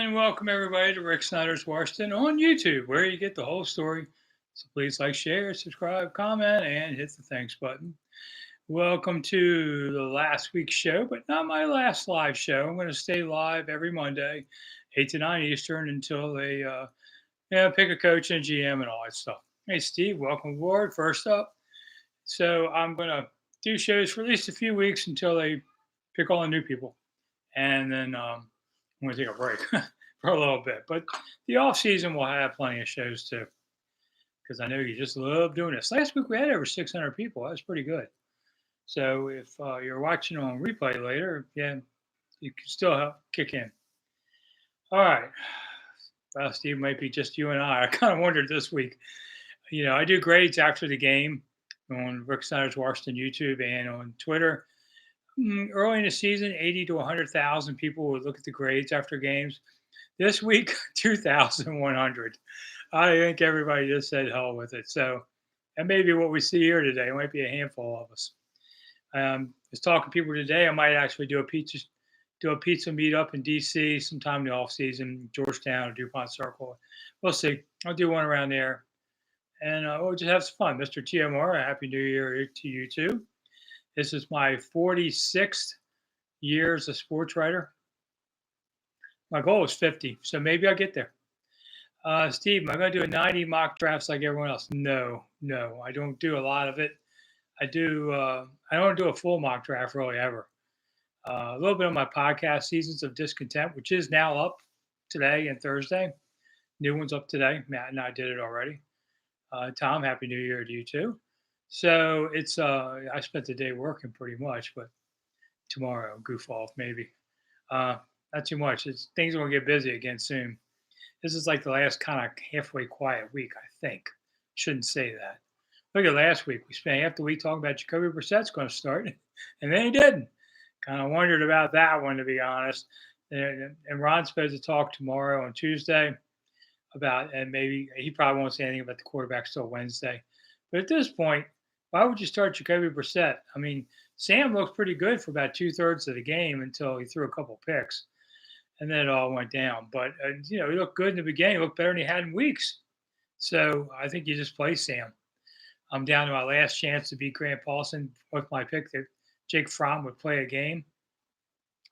And welcome everybody to Rick Snider's Washington on YouTube, where you get the whole story. So please like, share, subscribe, comment, and hit the thanks button. Welcome to the last week's show, but not my last live show. I'm going to stay live every Monday, 8 to 9 Eastern, until they pick a coach and a GM and all that stuff. Hey, Steve, welcome aboard. First up. So I'm going to do shows for at least a few weeks until they pick all the new people. And then I'm going to take a break for a little bit. But the off season will have plenty of shows too, because I know you just love doing this. Last week we had over 600 people. That was pretty good. So if you're watching on replay later, yeah, you can still help kick in. All right. Well, Steve, might be just you and I. I kind of wondered this week. I do grades after the game on Rick Snyder's Washington YouTube and on Twitter. Early in the season, 80 to 100,000 people would look at the grades after games. This week, 2,100. I think everybody just said hell with it. So that may be what we see here today. It might be a handful of us. I was talking to people today. I might actually do a pizza meetup in DC sometime in the off season, Georgetown or DuPont Circle. We'll see. I'll do one around there, and we'll just have some fun. Mr. TMR, a happy New Year to you too. This is my 46th year as a sports writer. My goal is 50, so maybe I'll get there. Steve, am I going to do a 90 mock drafts like everyone else? No, I don't do a lot of it. I don't do a full mock draft really ever. A little bit on my podcast, Seasons of Discontent, which is now up today and Thursday. New one's up today. Matt and I did it already. Tom, happy New Year to you too. So it's I spent the day working pretty much, but tomorrow goof off maybe. Not too much. Things are gonna get busy again soon. This is like the last kind of halfway quiet week, I think. Shouldn't say that. Look at last week. We spent half the week talking about Jacoby Brissett's going to start, and then he didn't. Kind of wondered about that one, to be honest. And Ron's supposed to talk tomorrow on Tuesday about, and maybe he probably won't say anything about the quarterback till Wednesday. But at this point, why would you start Jacoby Brissett? I mean, Sam looked pretty good for about 2/3 of the game until he threw a couple picks, and then it all went down. But he looked good in the beginning. He looked better than he had in weeks. So I think you just play Sam. I'm down to my last chance to beat Grant Paulson with my pick that Jake Fromm would play a game.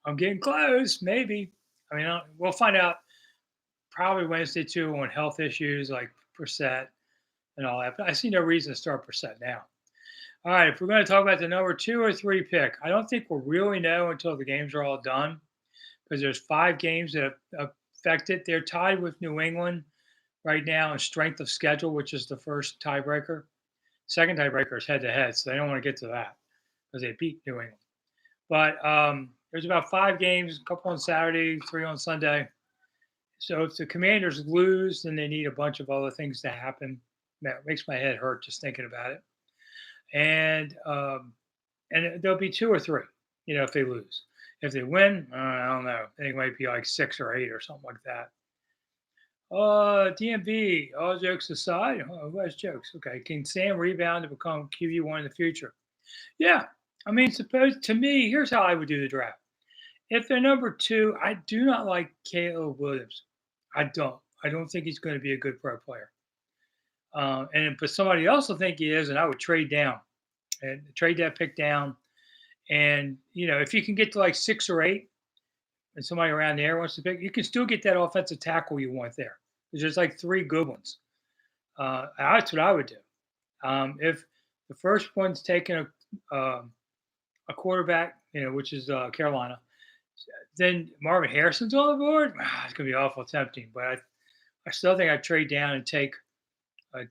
I'm getting close, maybe. I mean, we'll find out probably Wednesday too on health issues like Brissett and all that. But I see no reason to start Brissett now. All right, if we're going to talk about the number 2 or 3 pick, I don't think we'll really know until the games are all done, because there's 5 games that affect it. They're tied with New England right now in strength of schedule, which is the first tiebreaker. Second tiebreaker is head-to-head, so they don't want to get to that because they beat New England. But there's about 5 games, a couple on Saturday, 3 on Sunday. So if the Commanders lose, then they need a bunch of other things to happen. That makes my head hurt just thinking about it. And there'll be 2 or 3, if they lose. If they win, I don't know. I think it might be like 6 or 8 or something like that. DMV, all jokes aside, who has jokes? Okay. Can Sam rebound to become QB1 in the future? Yeah. I mean, to me, here's how I would do the draft. If they're number 2, I do not like Caleb Williams. I don't think he's going to be a good pro player. But somebody else will think he is, and I would trade down and trade that pick down. And, if you can get to like 6 or 8 and somebody around there wants to pick, you can still get that offensive tackle you want there. There's like 3 good ones. That's what I would do. If the first one's taking a quarterback, which is Carolina, then Marvin Harrison's on the board. It's going to be awful tempting, but I still think I'd trade down and take an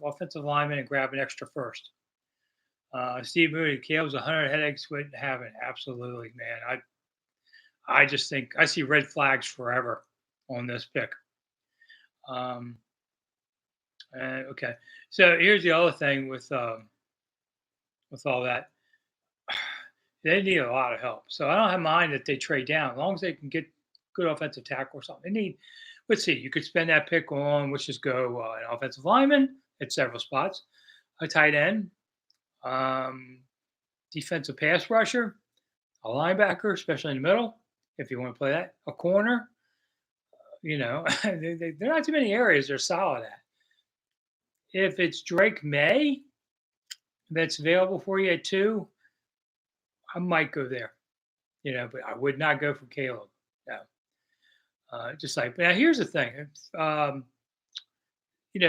offensive lineman and grab an extra first. Steve Moody, Caleb's 100 headaches wouldn't have it. Absolutely, man. I just think I see red flags forever on this pick. Okay, so here's the other thing with all that. They need a lot of help. So I don't have mind that they trade down, as long as they can get good offensive tackle or something. They need. Let's see. You could spend that pick on, let's just go an offensive lineman at several spots, a tight end, defensive pass rusher, a linebacker, especially in the middle, if you want to play that, a corner, There are not too many areas they're solid at. If it's Drake May that's available for you at 2, I might go there, but I would not go for Caleb. No. Just like now, here's the thing. The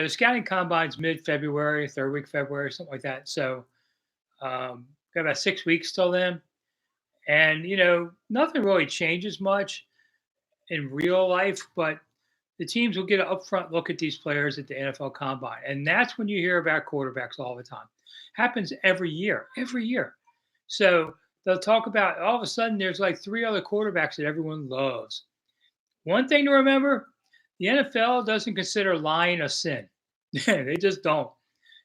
scouting combine's mid-February, third week February, something like that. So got about 6 weeks till then, and nothing really changes much in real life, but the teams will get an upfront look at these players at the NFL Combine, and that's when you hear about quarterbacks all the time. Happens every year. So they'll talk about all of a sudden there's like 3 other quarterbacks that everyone loves. One thing to remember: the NFL doesn't consider lying a sin. They just don't.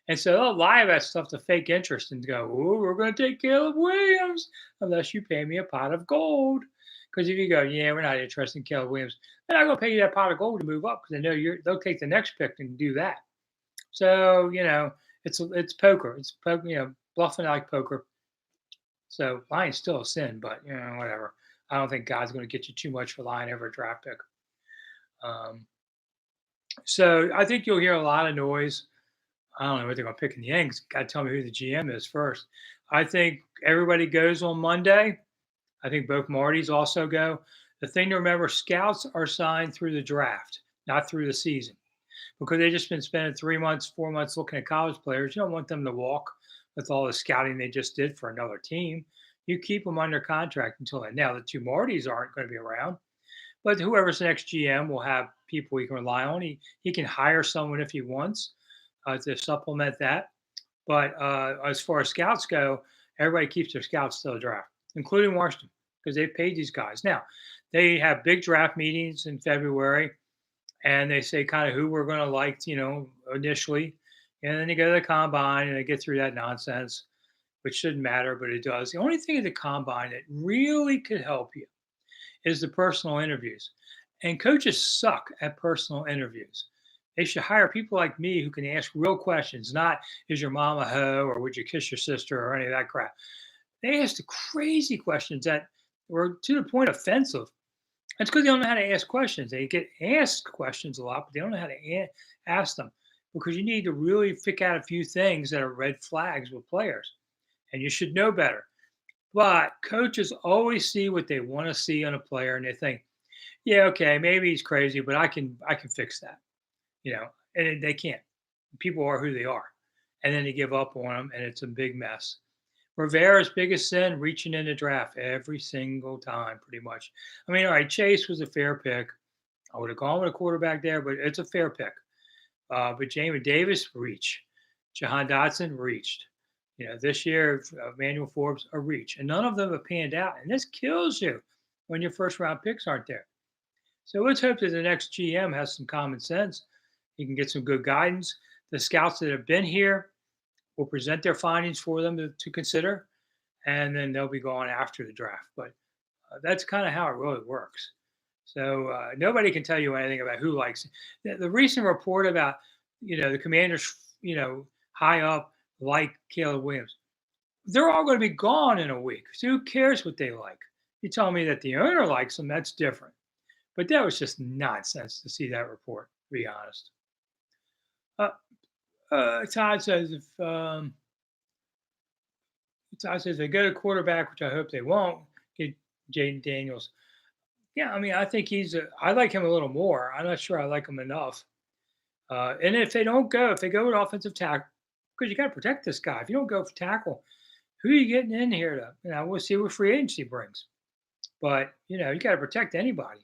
And so they'll lie about stuff to fake interest and go, "Oh, we're going to take Caleb Williams unless you pay me a pot of gold." Because if you go, "Yeah, we're not interested in Caleb Williams," they're not going to pay you that pot of gold to move up because they know they'll take the next pick and do that. So it's poker. It's poker. Bluffing like poker. So lying's still a sin, but whatever. I don't think God's going to get you too much for lying over a draft pick. So I think you'll hear a lot of noise. I don't know what they're going to pick in the end. Got to tell me who the GM is first. I think everybody goes on Monday. I think both Martys also go. The thing to remember: scouts are signed through the draft, not through the season, because they've just been spending 3 months, 4 months looking at college players. You don't want them to walk with all the scouting they just did for another team. You keep them under contract until then. Now, the 2 Martys aren't going to be around, but whoever's the next GM will have people he can rely on. He can hire someone if he wants to supplement that. But as far as scouts go, everybody keeps their scouts till the draft, including Washington, because they've paid these guys. Now, they have big draft meetings in February, and they say kind of who we're going to like, initially. And then they go to the combine and they get through that nonsense, which shouldn't matter, but it does. The only thing at the combine that really could help you is the personal interviews. And coaches suck at personal interviews. They should hire people like me who can ask real questions, not is your mom a hoe or would you kiss your sister or any of that crap. They ask the crazy questions that were to the point offensive. That's because they don't know how to ask questions. They get asked questions a lot, but they don't know how to ask them because you need to really pick out a few things that are red flags with players. And you should know better. But coaches always see what they want to see on a player and they think, yeah, okay, maybe he's crazy, but I can fix that. And they can't. People are who they are. And then they give up on them and it's a big mess. Rivera's biggest sin, reaching in the draft every single time, pretty much. I mean, all right, Chase was a fair pick. I would have gone with a quarterback there, but it's a fair pick. But Jamin Davis, reach. Jahan Dotson, reached. This year, Emmanuel Forbes, a reach. And none of them have panned out. And this kills you when your first round picks aren't there. So let's hope that the next GM has some common sense. He can get some good guidance. The scouts that have been here will present their findings for them to consider, and then they'll be going after the draft. But that's kind of how it really works. So nobody can tell you anything about who likes it. The recent report about the Commanders, high up like Caleb Williams. They're all going to be gone in a week. So who cares what they like? You tell me that the owner likes them, that's different. But that was just nonsense to see that report, to be honest. Todd says if they go to quarterback, which I hope they won't, get Jaden Daniels. Yeah, I mean, I think I like him a little more. I'm not sure I like him enough. And if they go with offensive tackle, because you got to protect this guy. If you don't go for tackle, who are you getting in here to? We'll see what free agency brings. But, you got to protect anybody.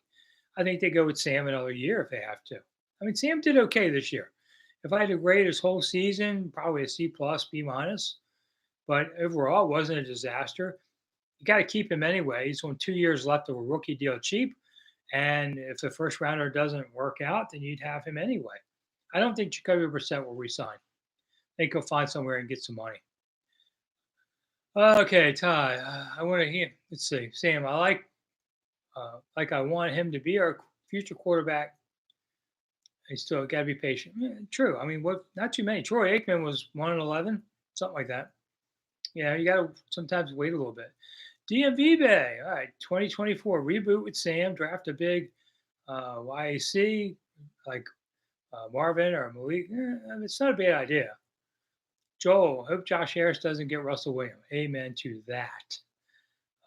I think they go with Sam another year if they have to. I mean, Sam did okay this year. If I had to grade his whole season, probably a C plus, B minus. But overall, it wasn't a disaster. You got to keep him anyway. He's on 2 years left of a rookie deal cheap. And if the first rounder doesn't work out, then you'd have him anyway. I don't think Jacoby Brissett will resign. They could find somewhere and get some money. Okay, Ty, I want to hear. Let's see, Sam. I want him to be our future quarterback. He's still got to be patient. True. I mean, not too many. Troy Aikman was 1-11, something like that. You got to sometimes wait a little bit. DMV Bay. All right, 2024 reboot with Sam. Draft a big YAC, like Marvin or Malik, it's not a bad idea. Joel, hope Josh Harris doesn't get Russell Williams. Amen to that.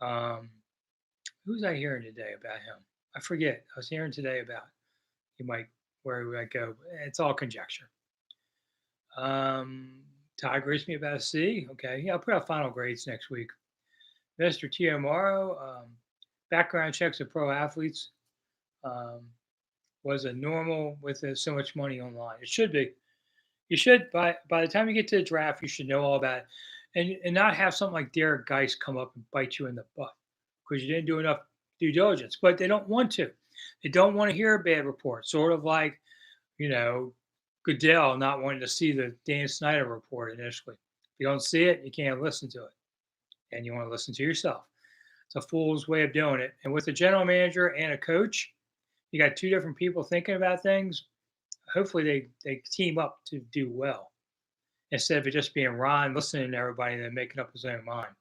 Um, who was I hearing today about him? I forget. I was hearing today about he might where he might go. It's all conjecture. Ty agrees with me about a C. Okay, yeah, I'll put out final grades next week. Mr. Tiamaro, background checks of pro athletes um, was a normal with so much money online. It should be. You should by the time you get to the draft, you should know all about it, and not have something like Derek Geis come up and bite you in the butt because you didn't do enough due diligence. But they don't want to. They don't want to hear a bad report. Sort of like you know Goodell not wanting to see the Dan Snider report initially. If you don't see it, you can't listen to it, and you want to listen to yourself. It's a fool's way of doing it. And with a general manager and a coach, you got two different people thinking about things. Hopefully, they team up to do well instead of it just being Ron listening to everybody and then making up his own mind.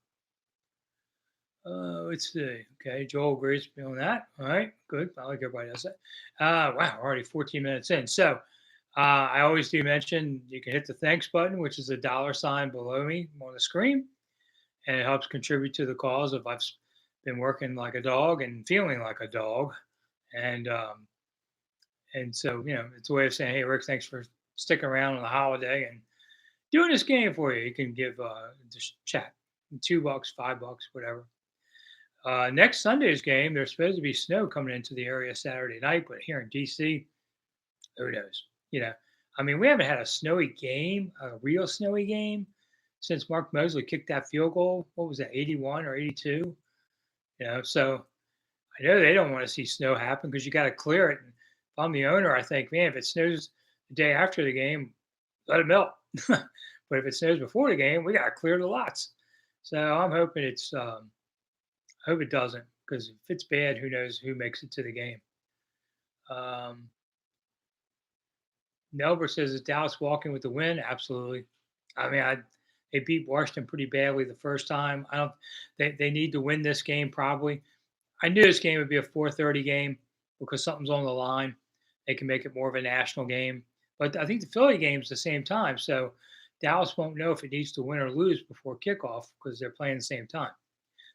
Let's see. Okay, Joel agrees with me on that. All right, good. I like everybody does that. Wow, already 14 minutes in. So I always do mention you can hit the thanks button, which is a $sign below me on the screen, and it helps contribute to the cause of I've been working like a dog and feeling like a dog, and so it's a way of saying, hey, Rick, thanks for sticking around on the holiday and doing this game for you. You can give just chat $2, $5, whatever. Next Sunday's game, there's supposed to be snow coming into the area Saturday night, but here in DC, who knows? I mean, we haven't had a snowy game, a real snowy game, since Mark Mosley kicked that field goal. What was that, 81 or 82? So I know they don't want to see snow happen because you got to clear it. And if I'm the owner, I think, man, if it snows the day after the game, let it melt. But if it snows before the game, we got to clear the lots. So I'm hoping I hope it doesn't because if it's bad, who knows who makes it to the game. Um, Nelbert says, is Dallas walking with the win? Absolutely. I mean, they beat Washington pretty badly the first time. I don't. They need to win this game probably. I knew this game would be a 4:30 game because something's on the line. They can make it more of a national game. But I think the Philly game's the same time, so Dallas won't know if it needs to win or lose before kickoff because they're playing the same time.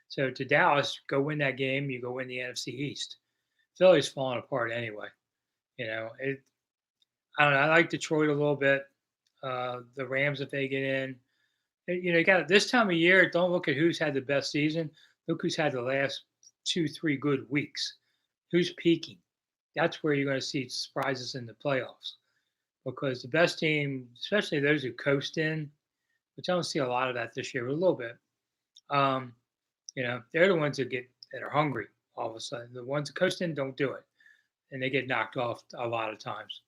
So to Dallas, go win that game. You go win the NFC East. Philly's falling apart anyway. I don't know. I like Detroit a little bit. The Rams, if they get in, you got this time of year. Don't look at who's had the best season. Look who's had the last 2, 3 good weeks. Who's peaking? That's where you're going to see surprises in the playoffs because the best team, especially those who coast in, which I don't see a lot of that this year, but a little bit. Um, they're the ones that are hungry all of a sudden. The ones that coast in don't do it, and they get knocked off a lot of times.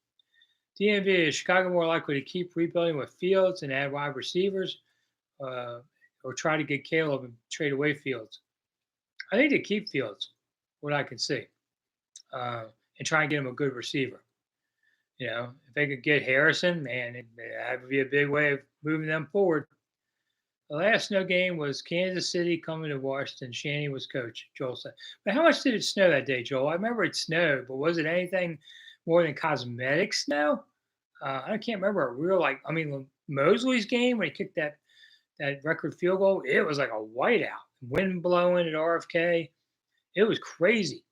DMV, is Chicago more likely to keep rebuilding with Fields and add wide receivers, or try to get Caleb and trade away Fields? I think they keep Fields, what I can see, and try and get him a good receiver. If they could get Harrison, man, that would be a big way of moving them forward. The last snow game was Kansas City coming to Washington. Shanny was coach, Joel said. But how much did it snow that day, Joel? I remember it snowed, but was it anything more than cosmetic snow? I can't remember a real Mosley's game when he kicked that record field goal. It was like a whiteout, wind blowing at RFK. It was crazy.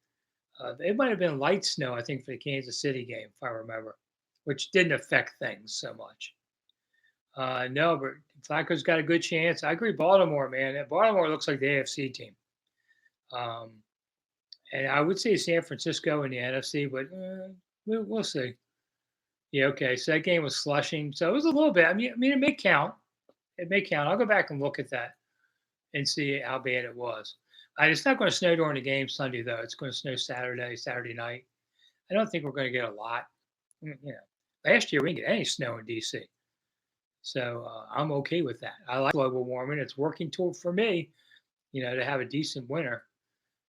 It might have been light snow, I think, for the Kansas City game, if I remember, which didn't affect things so much. No, but Flacco's got a good chance. I agree, Baltimore, man. Baltimore looks like the AFC team. And I would say San Francisco in the NFC, but we'll see. Yeah, okay. So that game was slushing. So it was a little bit. I mean, it may count. It may count. I'll go back and look at that and see how bad it was. It's not going to snow during the game Sunday, though. It's going to snow Saturday night. I don't think we're going to get a lot. Last year we didn't get any snow in D.C. So I'm okay with that. I like global warming. It's working for me, to have a decent winter.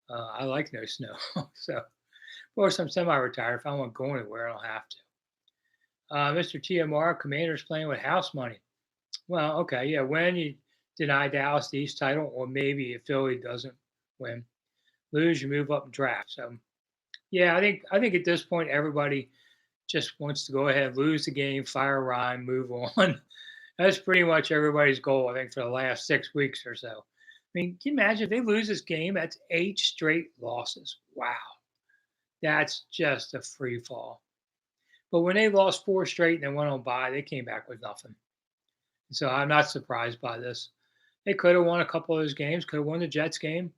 I like no snow. So, of course, I'm semi-retired. If I want to go anywhere, I don't have to. Mr. TMR, Commanders playing with house money. Well, okay, yeah. When you deny Dallas the East title, or maybe if Philly doesn't win, lose, you move up and draft. So Yeah, I think at this point everybody just wants to go ahead, lose the game, fire Ryan, move on. That's pretty much everybody's goal, I think, for the last 6 weeks or so. I mean, can you imagine if they lose this game? That's 8 straight losses. Wow, that's just a free fall. But when they lost 4 straight and then went on bye, they came back with nothing. So I'm not surprised by this. They could have won a couple of those games, could have won the Jets game,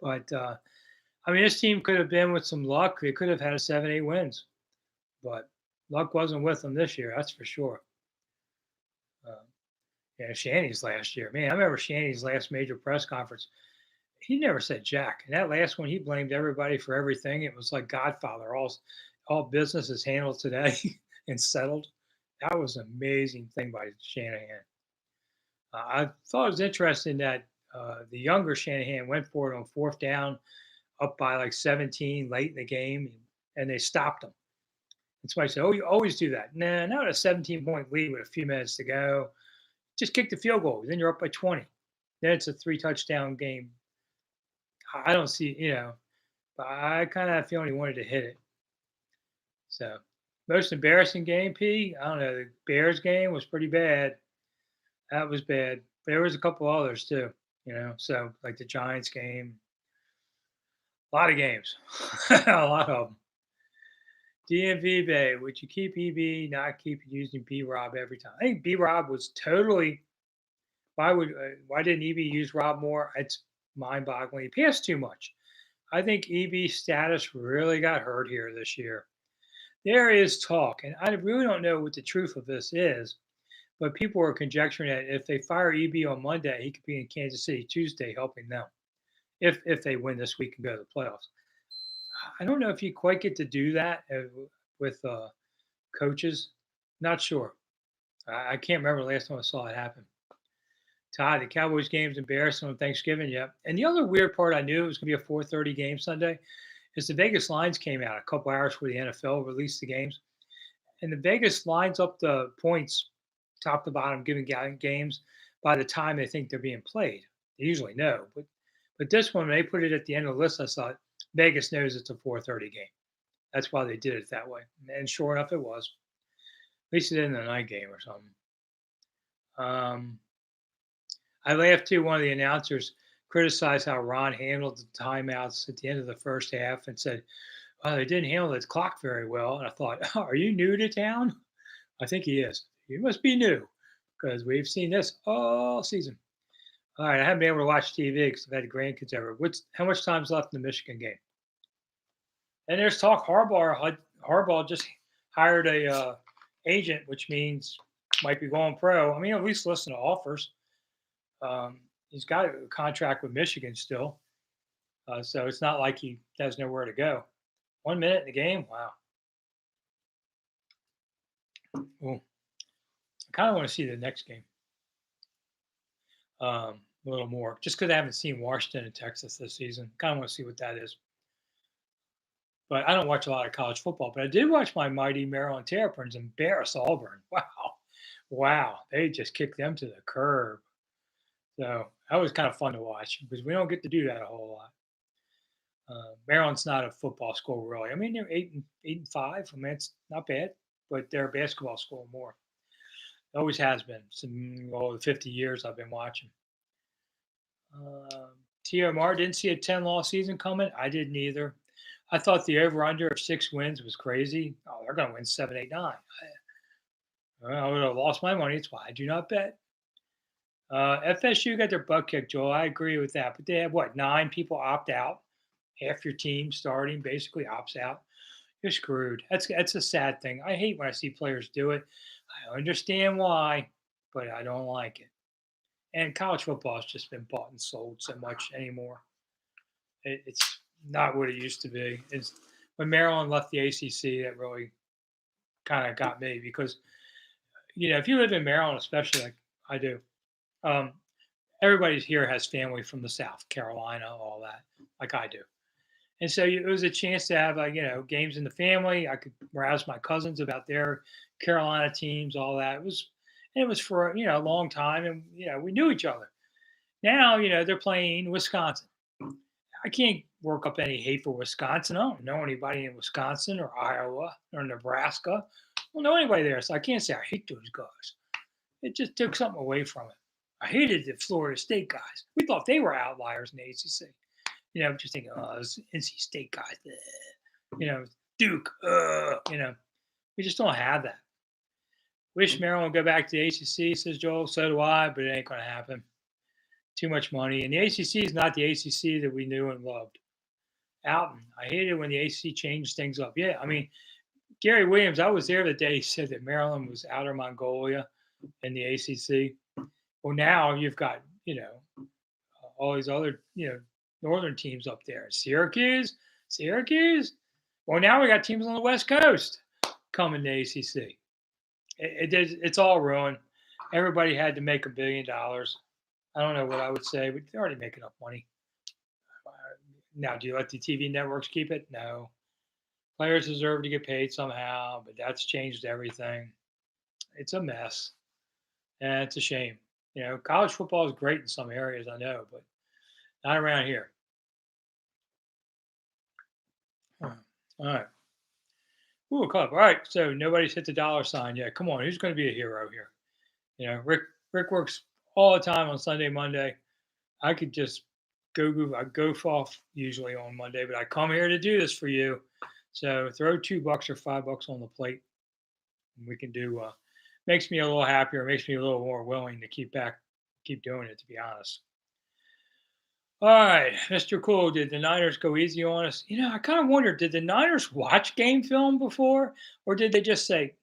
but I mean, this team could have been with some luck. They could have had a 7, 8 wins, but luck wasn't with them this year. That's for sure. Uh, yeah, Shanny's last year, man. I remember Shanny's last major press conference. He never said jack. And that last one, he blamed everybody for everything. It was like Godfather. All business is handled today and settled. That was an amazing thing by Shanahan. I thought it was interesting that the younger Shanahan went for it on fourth down, up by like 17 late in the game, and they stopped him. And somebody said, "Oh, you always do that." Nah, not a 17-point lead with a few minutes to go. Just kick the field goal. Then you're up by 20. Then it's a 3 touchdown game. I don't see, but I kind of have a feeling he wanted to hit it. So, most embarrassing game, P. I don't know. The Bears game was pretty bad. That was bad. There was a couple others too, So like the Giants game, a lot of games, a lot of them. DMV Bay, would you keep EB, not keep using B Rob every time? I think B Rob was totally. Why didn't EB use Rob more? It's mind boggling. He passed too much. I think EB's status really got hurt here this year. There is talk, and I really don't know what the truth of this is, but people are conjecturing that if they fire EB on Monday, he could be in Kansas City Tuesday helping them if they win this week and go to the playoffs. I don't know if you quite get to do that with coaches. Not sure. I can't remember the last time I saw it happen. Todd, the Cowboys game's embarrassing on Thanksgiving. Yep. And the other weird part I knew it was going to be a 4:30 game Sunday is the Vegas lines came out a couple hours before the NFL released the games, and the Vegas lines up the points top to bottom, giving games by the time they think they're being played. They usually know, but this one, when they put it at the end of the list, I thought Vegas knows it's a 4:30 game. That's why they did it that way. And sure enough, it was. At least it isn't a night game or something. I laughed too. One of the announcers criticized how Ron handled the timeouts at the end of the first half and said, "Oh, they didn't handle the clock very well." And I thought, "Oh, are you new to town?" I think he is. He must be new because we've seen this all season. All right, I haven't been able to watch TV because I've had grandkids over. How much time's left in the Michigan game? And there's talk Harbaugh just hired a agent, which means might be going pro. I mean, at least listen to offers. He's got a contract with Michigan still, so it's not like he has nowhere to go. 1 minute in the game, wow. Well, I kind of want to see the next game a little more, just because I haven't seen Washington and Texas this season. Kind of want to see what that is. But I don't watch a lot of college football. But I did watch my mighty Maryland Terrapins embarrass Auburn. Wow, wow, they just kicked them to the curb. So that was kind of fun to watch because we don't get to do that a whole lot. Maryland's not a football school, really. I mean, they're 8-5. I mean, it's not bad, but they're a basketball school more. It always has been. All the 50 years I've been watching. TMR didn't see a 10-loss season coming. I didn't either. I thought the over/under of 6 wins was crazy. Oh, they're going to win 7, 8, 9. I would have lost my money. That's why I do not bet. FSU got their butt kicked, Joel. I agree with that. But they have, 9 people opt out? Half your team starting basically opts out. You're screwed. That's a sad thing. I hate when I see players do it. I understand why, but I don't like it. And college football has just been bought and sold so much anymore. It's not what it used to be. It's when Maryland left the ACC that really kind of got me because if you live in Maryland, especially like I do, everybody here has family from the South, Carolina, all that, like I do. And so it was a chance to have games in the family. I could rouse my cousins about their Carolina teams, all that. It was for a long time, and we knew each other. Now they're playing Wisconsin. I can't work up any hate for Wisconsin. I don't know anybody in Wisconsin or Iowa or Nebraska. I don't know anybody there, so I can't say I hate those guys. It just took something away from it. I hated the Florida State guys. We thought they were outliers in the ACC. Just thinking, oh, those NC State guys, Duke, we just don't have that. Wish Maryland would go back to the ACC, says Joel. So do I, but it ain't going to happen. Too much money. And the ACC is not the ACC that we knew and loved. Alton, I hated when the ACC changed things up. Yeah, I mean, Gary Williams, I was there the day he said that Maryland was Outer Mongolia in the ACC. Well, now you've got, all these other, northern teams up there. Syracuse. Well, now we got teams on the West Coast coming to ACC. It's all ruined. Everybody had to make $1 billion. I don't know what I would say, but they're already making enough money. Now, do you let the TV networks keep it? No. Players deserve to get paid somehow, but that's changed everything. It's a mess, and it's a shame. College football is great in some areas, I know, but not around here. All right. Ooh, club. All right. So nobody's hit the dollar sign yet. Come on, who's going to be a hero here? Rick works all the time on Sunday, Monday. I could just I go off usually on Monday, but I come here to do this for you. So throw $2 or $5 on the plate. And we can do. Makes me a little happier. Makes me a little more willing to keep doing it. To be honest. All right, Mr. Cool, did the Niners go easy on us? I kind of wonder, did the Niners watch game film before, or did they just say,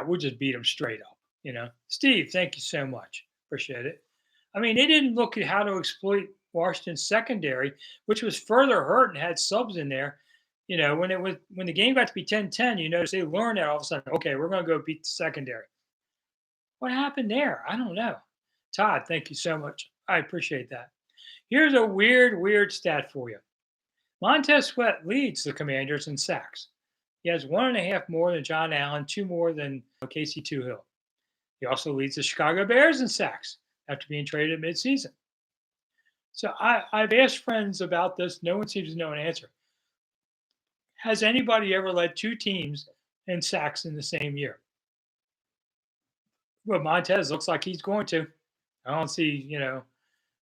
we'll just beat them straight up? Steve, thank you so much. Appreciate it. I mean, they didn't look at how to exploit Washington's secondary, which was further hurt and had subs in there. When the game got to be 10-10, you notice they learned that all of a sudden, okay, we're going to go beat the secondary. What happened there? I don't know. Todd, thank you so much. I appreciate that. Here's a weird stat for you. Montez Sweat leads the Commanders in sacks. He has 1.5 more than John Allen, 2 more than Casey Toohill. He also leads the Chicago Bears in sacks after being traded midseason. So I've asked friends about this. No one seems to know an answer. Has anybody ever led 2 teams in sacks in the same year? Well, Montez looks like he's going to. I don't see,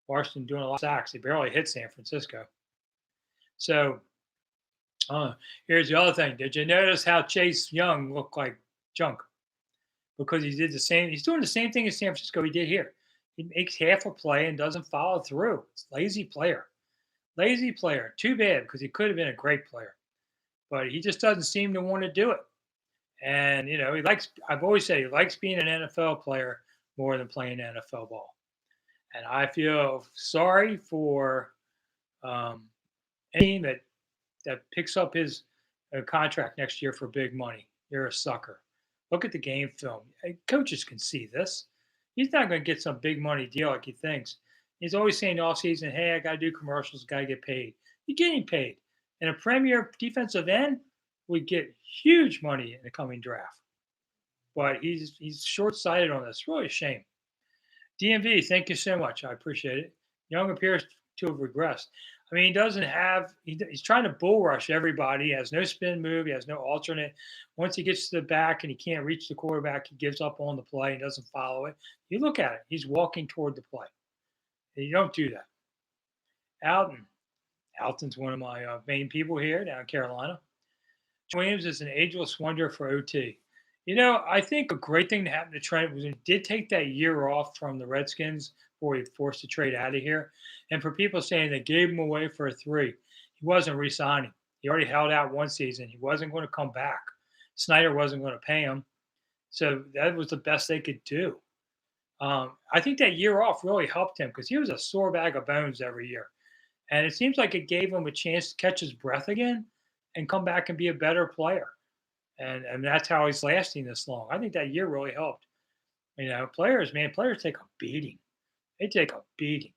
Washington doing a lot of sacks. They barely hit San Francisco. So here's the other thing. Did you notice how Chase Young looked like junk? Because he did the same. He's doing the same thing as San Francisco he did here. He makes half a play and doesn't follow through. It's lazy player. Lazy player. Too bad, because he could have been a great player. But he just doesn't seem to want to do it. And, I've always said he likes being an NFL player more than playing NFL ball. And I feel sorry for any team that picks up his contract next year for big money. You're a sucker. Look at the game film. Coaches can see this. He's not going to get some big money deal like he thinks. He's always saying all season, hey, I got to do commercials, got to get paid. You're getting paid. And a premier defensive end would get huge money in the coming draft. But he's short-sighted on this. It's really a shame. DMV, thank you so much. I appreciate it. Young appears to have regressed. I mean, he's trying to bull rush everybody. He has no spin move. He has no alternate. Once he gets to the back and he can't reach the quarterback, he gives up on the play and doesn't follow it. You look at it. He's walking toward the play. And you don't do that. Alton's one of my main people here down in Carolina. Williams is an ageless wonder for OT. I think a great thing that happened to Trent was he did take that year off from the Redskins before he forced to trade out of here. And for people saying they gave him away for a 3, he wasn't re-signing. He already held out one season. He wasn't going to come back. Snider wasn't going to pay him. So that was the best they could do. I think that year off really helped him because he was a sore bag of bones every year. And it seems like it gave him a chance to catch his breath again and come back and be a better player. And that's how he's lasting this long. I think that year really helped. Players take a beating. They take a beating.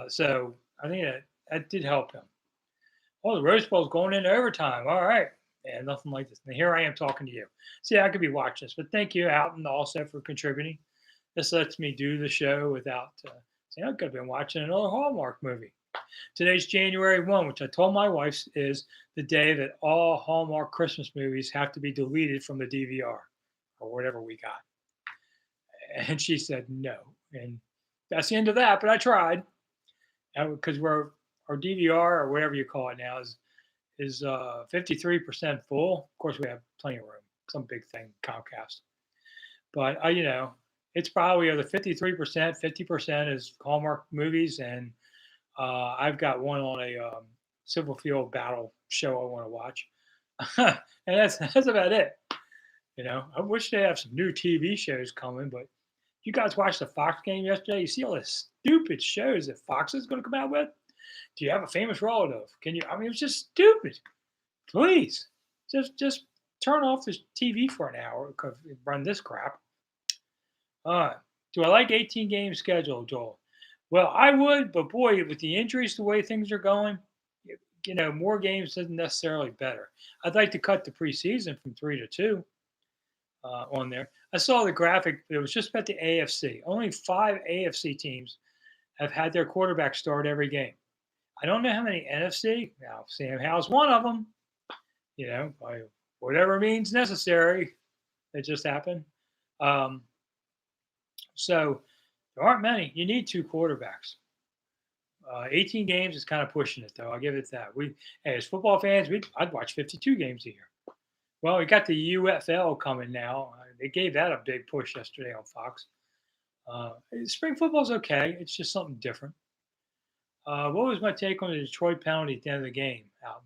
So I think that did help him. Oh, the Rose Bowl's going into overtime. All right. And nothing like this. And here I am talking to you. See, I could be watching this. But thank you, Alton, also for contributing. This lets me do the show without saying I could have been watching another Hallmark movie. Today's January 1, which I told my wife is the day that all Hallmark Christmas movies have to be deleted from the DVR or whatever we got. And she said no. And that's the end of that, but I tried because our DVR or whatever you call it now is 53% full. Of course, we have plenty of room, some big thing, Comcast. But it's probably of the 53%, 50% is Hallmark movies, and I've got one on a Civil Field battle show I want to watch, and that's about it. I wish they have some new TV shows coming, but you guys watched the Fox game yesterday. You see all the stupid shows that Fox is going to come out with. Do you have a famous relative? Can you? I mean, it's just stupid. Please, just turn off this TV for an hour because run this crap. Do I like 18 game schedule, Joel? Well, I would, but boy, with the injuries, the way things are going, more games isn't necessarily better. I'd like to cut the preseason from 3 to 2 on there. I saw the graphic. It was just about the AFC. Only 5 AFC teams have had their quarterback start every game. I don't know how many NFC. Now, Sam Howell's one of them. By whatever means necessary. It just happened. So there aren't many. You need 2 quarterbacks. 18 games is kind of pushing it, though. I'll give it that. As football fans, I'd watch 52 games a year. Well, we got the UFL coming now. They gave that a big push yesterday on Fox. Spring football's okay. It's just something different. What was my take on the Detroit penalty at the end of the game, Alton?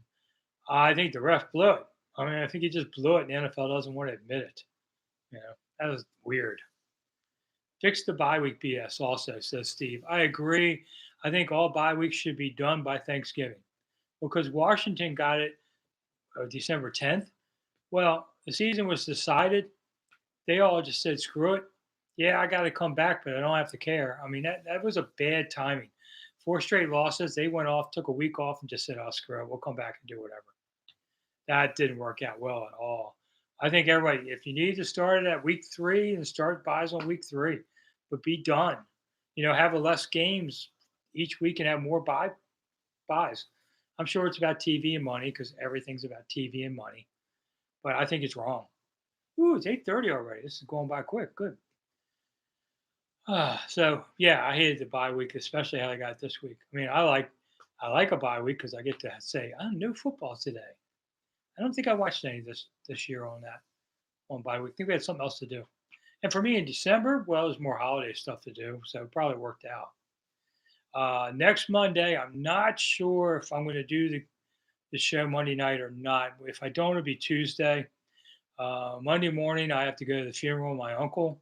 I think the ref blew it. I mean, I think he just blew it, and the NFL doesn't want to admit it. That was weird. Fix the bye week BS also, says Steve. I agree. I think all bye weeks should be done by Thanksgiving because Washington got it December 10th. Well, the season was decided. They all just said, screw it. Yeah, I got to come back, but I don't have to care. I mean, that was a bad timing. 4 straight losses. They went off, took a week off, and just said, oh, screw it. We'll come back and do whatever. That didn't work out well at all. I think everybody, if you need to start it at week 3 and start buys on week 3, but be done. Have less games each week and have more buys. I'm sure it's about TV and money because everything's about TV and money. But I think it's wrong. Ooh, it's 8:30 already. This is going by quick. Good. So yeah, I hated the bye week, especially how I got it this week. I mean, I like a bye week because I get to say, no football today. I don't think I watched any this year on bye week. I think we had something else to do. And for me in December, well, there's more holiday stuff to do, so it probably worked out. Next Monday, I'm not sure if I'm going to do the show Monday night or not. If I don't, it'll be Tuesday. Monday morning, I have to go to the funeral of my uncle,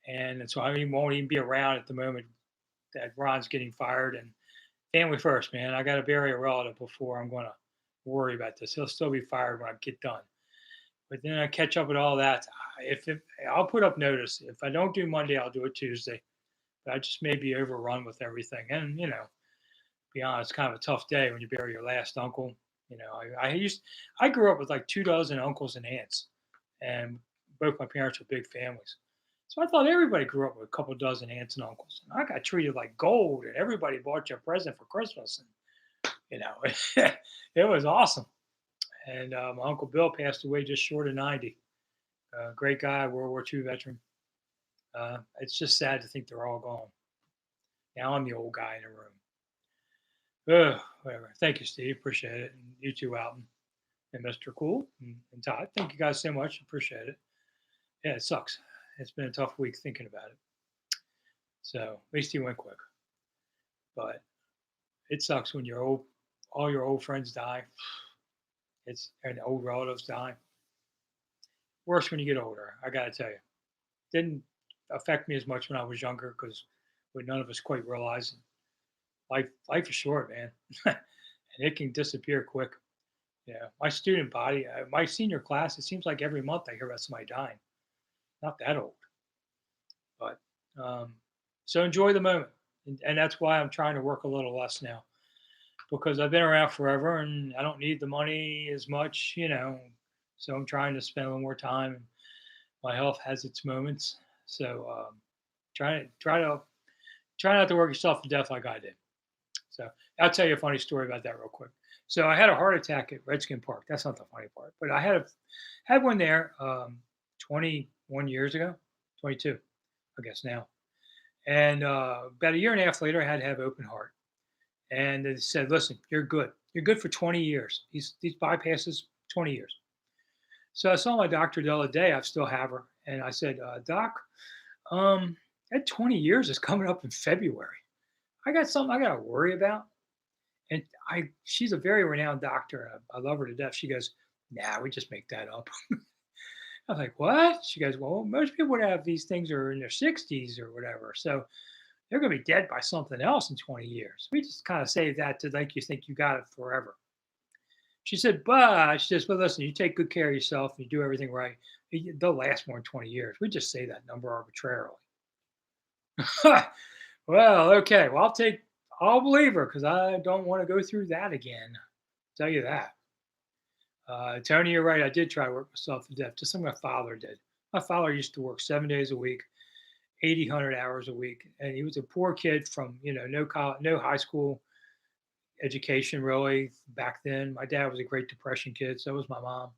and so I won't even be around at the moment that Ron's getting fired. And family first, man. I got to bury a relative before I'm going to worry about this. He'll still be fired when I get done. But then I catch up with all that. I'll put up notice. If I don't do Monday, I'll do it Tuesday. But I just may be overrun with everything. And, be honest, it's kind of a tough day when you bury your last uncle. I grew up with like 2 dozen uncles and aunts, and both my parents were big families. So I thought everybody grew up with a couple dozen aunts and uncles. And I got treated like gold, and everybody bought you a present for Christmas. And, it was awesome. And my Uncle Bill passed away just short of 90. Great guy, World War II veteran. It's just sad to think they're all gone. Now I'm the old guy in the room. Whatever. Thank you, Steve. Appreciate it. And you too, Alton. And Mr. Cool and Todd. Thank you guys so much. Appreciate it. Yeah, it sucks. It's been a tough week thinking about it. So at least he went quick. But it sucks when all your old friends die. And old relatives die. Worse when you get older, I got to tell you. Didn't affect me as much when I was younger because none of us quite realized life is short, man. And it can disappear quick. My student body, my senior class, it seems like every month I hear about somebody dying. Not that old. But so enjoy the moment. And that's why I'm trying to work a little less now. Because I've been around forever and I don't need the money as much, So I'm trying to spend a little more time. And my health has its moments. So try not to work yourself to death like I did. So I'll tell you a funny story about that real quick. So I had a heart attack at Redskin Park. That's not the funny part, but had one there 21 years ago, 22, I guess now. And about a year and a half later, I had to have open heart. And they said, "Listen, you're good. You're good for 20 years. These bypasses, 20 years." So I saw my doctor the other day. I still have her, and I said, "Doc, that 20 years is coming up in February. I got something I got to worry about." And she's a very renowned doctor. I love her to death. She goes, "Nah, we just make that up." I was like, "What?" She goes, "Well, most people would have these things are in their 60s or whatever. So they're going to be dead by something else in 20 years. We just kind of say that to make you think you got it forever." She said, "But," she says, "well, listen, you take good care of yourself and you do everything right. They'll last more than 20 years. We just say that number arbitrarily." Well, okay. Well, I'll believe her because I don't want to go through that again. Tell you that. Tony, you're right. I did try to work myself to death, just like my father did. My father used to work 7 days a week, 80, 100 hours a week. And he was a poor kid from, no college, no high school education really back then. My dad was a Great Depression kid. So was my mom.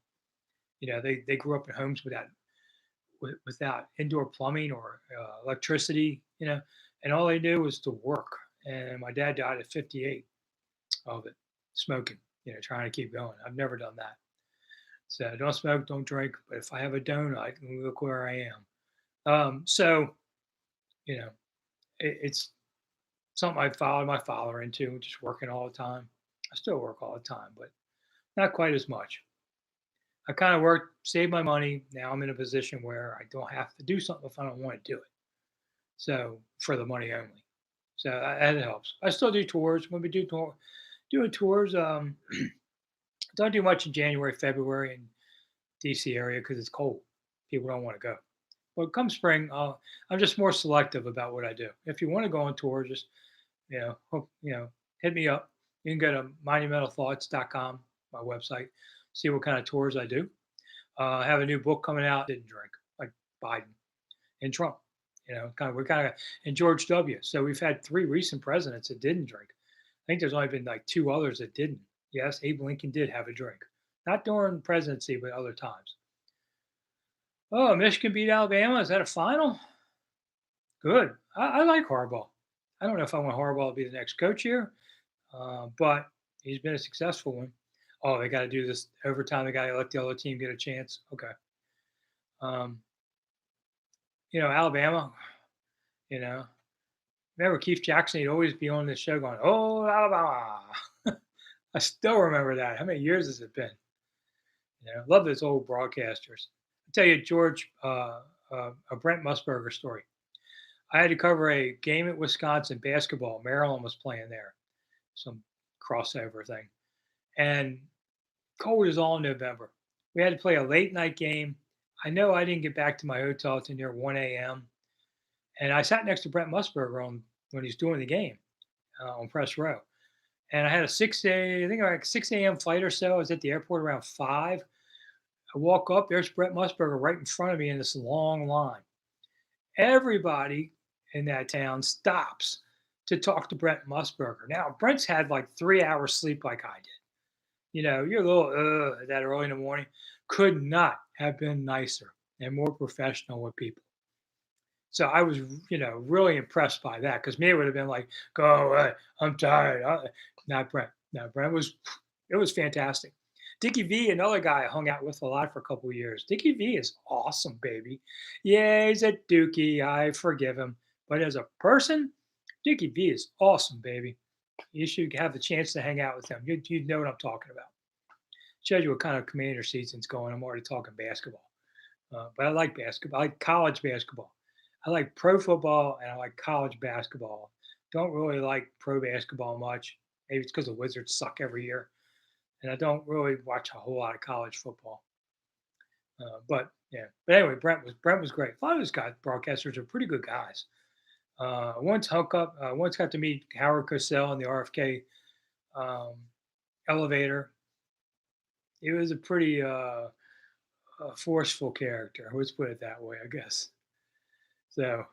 They grew up in homes without indoor plumbing or electricity, and all they knew was to work. And my dad died at 58 of it, smoking, trying to keep going. I've never done that. So don't smoke, don't drink. But if I have a donut, look where I am. So, you know, it's something I followed my father into, just working all the time. I still work all the time, but not quite as much. I kind of work, save my money. Now I'm in a position where I don't have to do something if I don't want to do it. So for the money only. So that helps. I still do tours. When we doing tours, don't do much in January, February in DC area because it's cold. People don't want to go. But come spring, I'm just more selective about what I do. If you want to go on tour, just hit me up. You can go to monumentalthoughts.com, my website, see what kind of tours I do. I have a new book coming out. Didn't drink like Biden and Trump. We're kind of and George W. So we've had three recent presidents that didn't drink. I think there's only been like two others that didn't. Yes, Abe Lincoln did have a drink, not during presidency, but other times. Oh, Michigan beat Alabama. Is that a final? Good. I like Harbaugh. I don't know if I want Harbaugh to be the next coach here, but he's been a successful one. Oh, they got to do this overtime. They got to let the other team get a chance. Okay. Um, Alabama. You know, remember Keith Jackson? He'd always be on this show going, "Oh, Alabama." I still remember that. How many years has it been? Love those old broadcasters. I'll tell you, George, a Brent Musburger story. I had to cover a game at Wisconsin basketball. Maryland was playing there, some crossover thing. And cold as all in November. We had to play a late night game. I know I didn't get back to my hotel until near 1 a.m. And I sat next to Brent Musburger when he's doing the game on press row. And I had a 6 a.m. flight or so. I was at the airport around 5. I walk up, there's Brent Musburger right in front of me in this long line. Everybody in that town stops to talk to Brent Musburger. Now, Brent's had like 3 hours sleep like I did. You're a little that early in the morning. Could not have been nicer and more professional with people. So I was, really impressed by that because me, it would have been like, go away, I'm tired. Not Brent. No, it was fantastic. Dickie V, another guy I hung out with a lot for a couple of years. Dickie V is awesome, baby. Yeah, he's a dookie. I forgive him. But as a person, Dickie V is awesome, baby. You should have the chance to hang out with him. You'd know what I'm talking about. Shows you what kind of commander season's going. I'm already talking basketball. But I like basketball. I like college basketball. I like pro football and I like college basketball. Don't really like pro basketball much. Maybe it's because the Wizards suck every year. And I don't really watch a whole lot of college football. But yeah. But anyway, Brent was great. A lot of those guys, broadcasters, are pretty good guys. Once got to meet Howard Cosell in the RFK elevator. He was a pretty forceful character. Let's put it that way, I guess. So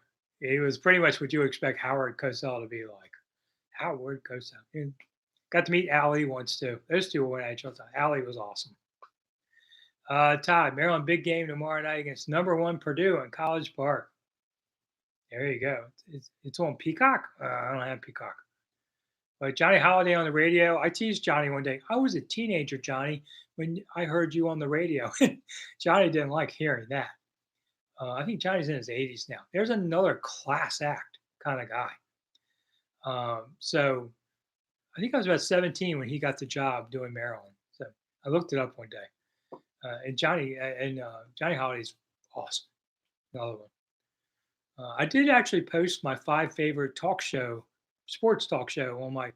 he was pretty much what you expect Howard Cosell to be like. Howard goes out. And got to meet Allie once too. Those two were NHL time. Allie was awesome. Todd, Maryland big game tomorrow night against number one Purdue in College Park. There you go. It's on Peacock. I don't have Peacock. But Johnny Holiday on the radio. I teased Johnny one day. I was a teenager, Johnny, when I heard you on the radio. Johnny didn't like hearing that. I think Johnny's in his 80s now. There's another class act kind of guy. So I think I was about 17 when he got the job doing Maryland. So I looked it up one day. Johnny Holiday's awesome. Another one. I did actually post my 5 favorite sports talk show on my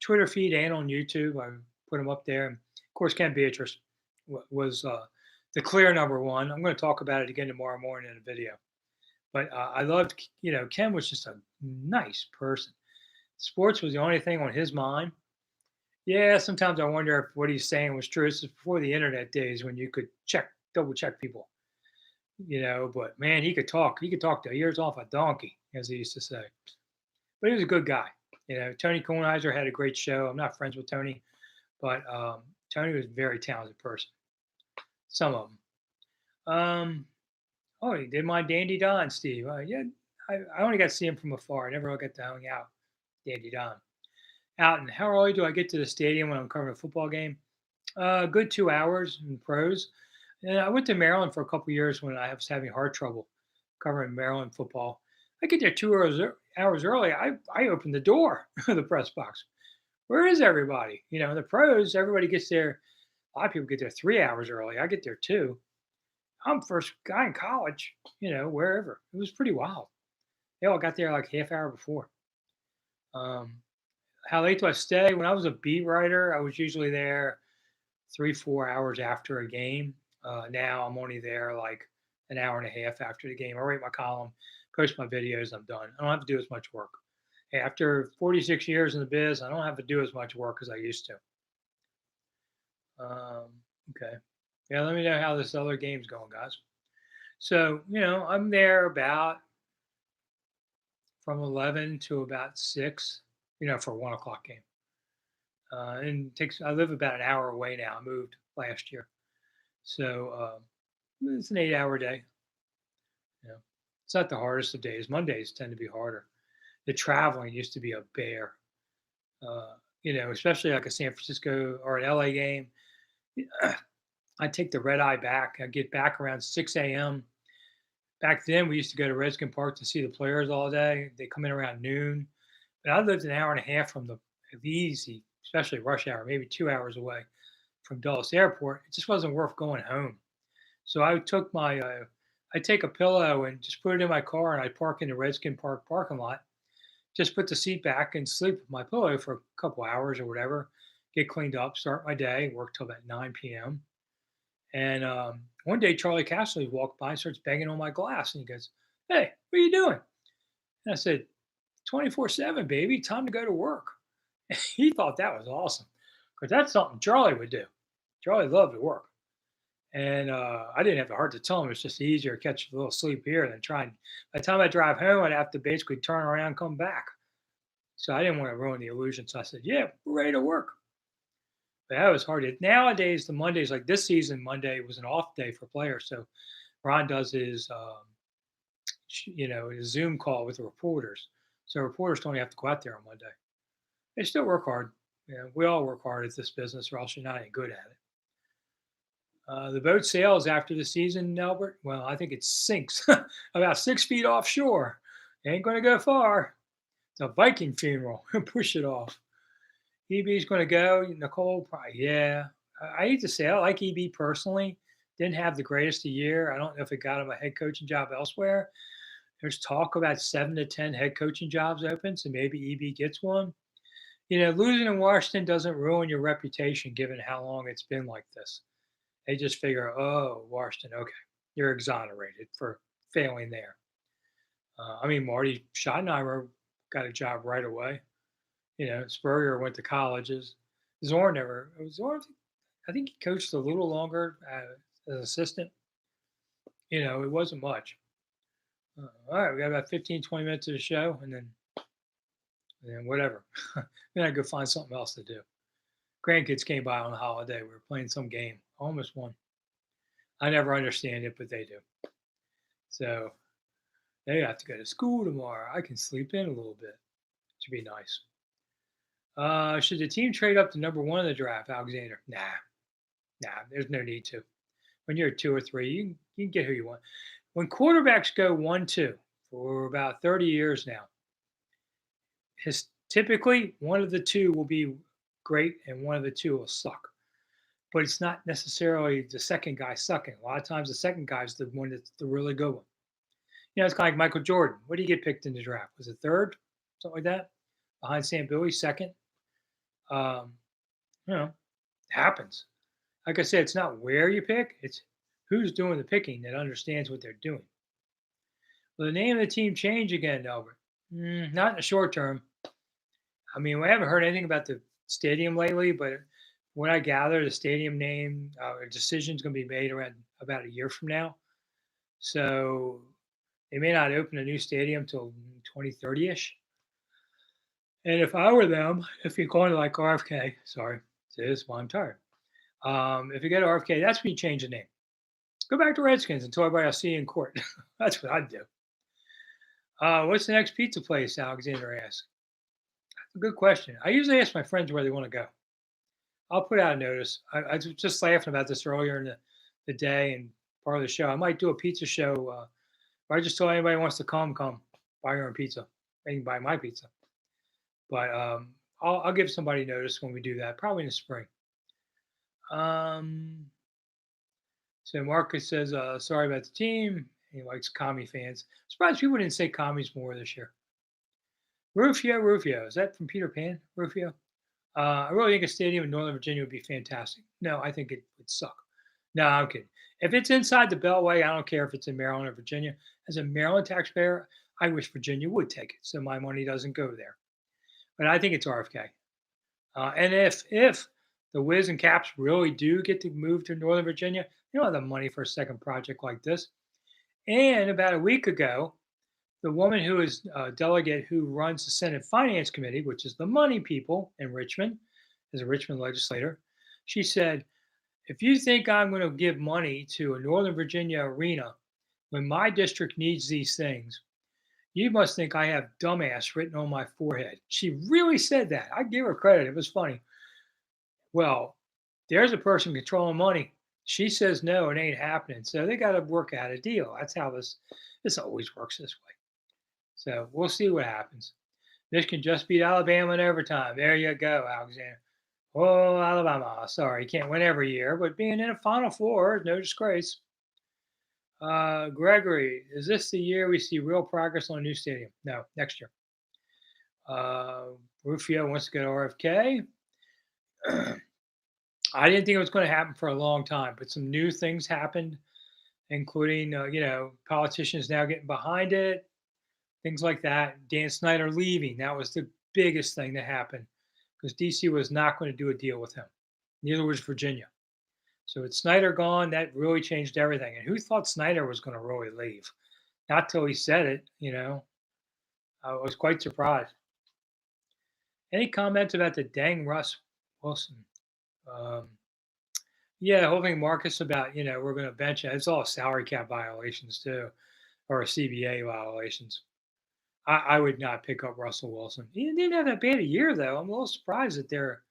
Twitter feed and on YouTube. I put them up there. And of course, Ken Beatrice was the clear number one. I'm going to talk about it again tomorrow morning in a video. But I loved, Ken was just a nice person. Sports was the only thing on his mind. Yeah, sometimes I wonder if what he's saying was true. This is before the internet days when you could double check people, but man, he could talk. He could talk the ears off a donkey, as he used to say. But he was a good guy. Tony Kornheiser had a great show. I'm not friends with Tony, but Tony was a very talented person. Some of them. He did my Dandy Don, Steve. Yeah, I only got to see him from afar. I never got to hang out. Dandy Don. Alton, how early do I get to the stadium when I'm covering a football game? Good 2 hours in pros. And I went to Maryland for a couple years when I was having heart trouble covering Maryland football. I get there 2 hours early. I open the door of the press box. Where is everybody? The pros, everybody gets there. A lot of people get there 3 hours early. I get there 2. I'm first guy in college, wherever. It was pretty wild. They all got there like half hour before. How late do I stay? When I was a beat writer, I was usually there 3-4 hours after a game. Now I'm only there like an hour and a half after the game. I write my column, post my videos, I'm done. I don't have to do as much work. After 46 years in the biz, I don't have to do as much work as I used to. Okay. Yeah, let me know how this other game's going, guys. So, I'm there about from 11 to about 6, for a 1 o'clock game. And I live about an hour away now. I moved last year. So it's an 8-hour day. It's not the hardest of days. Mondays tend to be harder. The traveling used to be a bear. Especially like a San Francisco or an LA game. I'd take the red eye back. I'd get back around 6 a.m. Back then, we used to go to Redskin Park to see the players all day. They come in around noon. But I lived an hour and a half from the easy, especially rush hour, maybe 2 hours away from Dulles Airport. It just wasn't worth going home. So I took I'd take a pillow and just put it in my car, and I'd park in the Redskin Park parking lot. Just put the seat back and sleep with my pillow for a couple hours or whatever. Get cleaned up, start my day, work till about 9 p.m. And one day, Charlie Castley walked by and starts banging on my glass. And he goes, "Hey, what are you doing?" And I said, 24/7, baby, time to go to work. He thought that was awesome because that's something Charlie would do. Charlie loved to work. And I didn't have the heart to tell him. It's just easier to catch a little sleep here than trying. By the time I drive home, I'd have to basically turn around and come back. So I didn't want to ruin the illusion. So I said, "Yeah, we're ready to work." But that was hard. Nowadays, the Mondays, like this season, Monday was an off day for players. So Ron does his, his Zoom call with the reporters. So reporters don't have to go out there on Monday. They still work hard. We all work hard at this business, or else you're not any good at it. The boat sails after the season, Albert. Well, I think it sinks about 6 feet offshore. Ain't going to go far. It's a Viking funeral. Push it off. EB's going to go. Nicole, probably, yeah. I hate to say, I like EB personally. Didn't have the greatest of year. I don't know if it got him a head coaching job elsewhere. There's talk about 7 to 10 head coaching jobs open, so maybe EB gets one. Losing in Washington doesn't ruin your reputation given how long it's been like this. They just figure, oh, Washington, okay, you're exonerated for failing there. Marty Schottenheimer got a job right away. Spurrier went to colleges. Zorn, I think he coached a little longer as an assistant. It wasn't much. All right, we got about 15, 20 minutes of the show, and then and then whatever. Then I go find something else to do. Grandkids came by on a holiday. We were playing some game. Almost won. I never understand it, but they do. So they have to go to school tomorrow. I can sleep in a little bit. Should be nice. Should the team trade up to number one in the draft, Alexander? Nah. There's no need to. When you're 2 or 3, you can get who you want. When quarterbacks go 1-2 for about 30 years now, typically one of the two will be great and one of the two will suck. But it's not necessarily the second guy sucking. A lot of times the second guy's the one that's the really good one. It's kind of like Michael Jordan. What did he get picked in the draft? Was it third? Something like that? Behind Sam Bowie, second? Um, you know, happens. Like I said, it's not where you pick, it's who's doing the picking that understands what they're doing. Will the name of the team change again, Albert? Not in the short term. I mean, we haven't heard anything about the stadium lately, but what I gather, the stadium name decision is going to be made around about a year from now. So they may not open a new stadium till 2030-ish. And if I were them, if you're going to like RFK, sorry, this is why I'm tired. If you go to RFK, that's when you change the name. Go back to Redskins and tell everybody I'll see you in court. That's what I'd do. What's the next pizza place? Alexander asks. That's a good question. I usually ask my friends where they want to go. I'll put out a notice. I was just laughing about this earlier in the day and part of the show. I might do a pizza show. I just tell anybody who wants to come, buy your own pizza. They can buy my pizza. But I'll give somebody notice when we do that, probably in the spring. So Marcus says, sorry about the team. He likes commie fans. Surprised people didn't say commies more this year. Rufio. Is that from Peter Pan? Rufio? I really think a stadium in Northern Virginia would be fantastic. No, I think it would suck. No, I'm kidding. If it's inside the Beltway, I don't care if it's in Maryland or Virginia. As a Maryland taxpayer, I wish Virginia would take it so my money doesn't go there. But I think it's RFK. And if the Wiz and Caps really do get to move to Northern Virginia, they don't have the money for a second project like this. And about a week ago, the woman who is a delegate who runs the Senate Finance Committee, which is the money people in Richmond, as a Richmond legislator, she said, if you think I'm going to give money to a Northern Virginia arena when my district needs these things, you must think I have dumbass written on my forehead. She really said that. I give her credit. It was funny. Well, there's a person controlling money. She says no, it ain't happening. So they got to work out a deal. That's how this always works this way. So we'll see what happens. Michigan just beat Alabama in overtime. There you go, Alexander. Oh, Alabama. Sorry, you can't win every year, but being in a Final Four is no disgrace. Gregory, is this the year we see real progress on a new stadium? No, next year. Rufio wants to go to RFK. I didn't think it was going to happen for a long time, but some new things happened, including, politicians now getting behind it, things like that. Dan Snider leaving. That was the biggest thing that happened because DC was not going to do a deal with him. Neither was Virginia. So with Snider gone, that really changed everything. And who thought Snider was going to really leave? Not till he said it, I was quite surprised. Any comments about the dang Russ Wilson? Yeah, the whole thing, Marcus, about, we're going to bench it. It's all salary cap violations, too, or CBA violations. I would not pick up Russell Wilson. He didn't have that bad a year, though. I'm a little surprised that they're,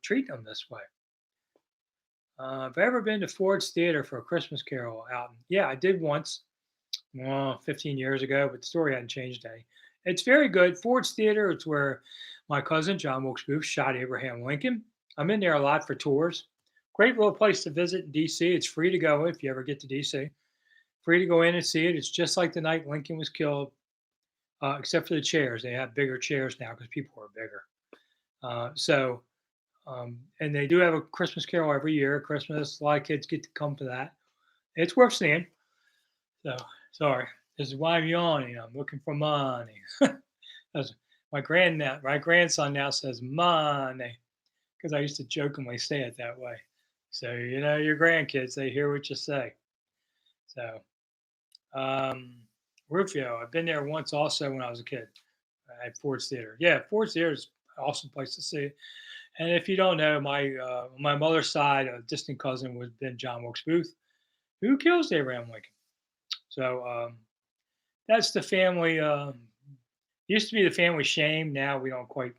treating him this way. Have I ever been to Ford's Theater for a Christmas Carol out? Yeah, I did once, 15 years ago, but the story hadn't changed any. It's very good. Ford's Theater, it's where my cousin, John Wilkes Booth, shot Abraham Lincoln. I'm in there a lot for tours. Great little place to visit in D.C. It's free to go if you ever get to D.C. Free to go in and see it. It's just like the night Lincoln was killed, except for the chairs. They have bigger chairs now because people are bigger. And they do have a Christmas Carol every year. Christmas, a lot of kids get to come to that. It's worth seeing. So, sorry. This is why I'm yawning. I'm looking for money. My grandson now says money because I used to jokingly say it that way. So, your grandkids, they hear what you say. So, Rufio, I've been there once also when I was a kid. at Ford's Theater. Yeah, Ford's Theater is an awesome place to see. And if you don't know, my mother's side, a distant cousin was been John Wilkes Booth, who kills Abraham Lincoln. So that's the family. Used to be the family shame. Now we don't quite.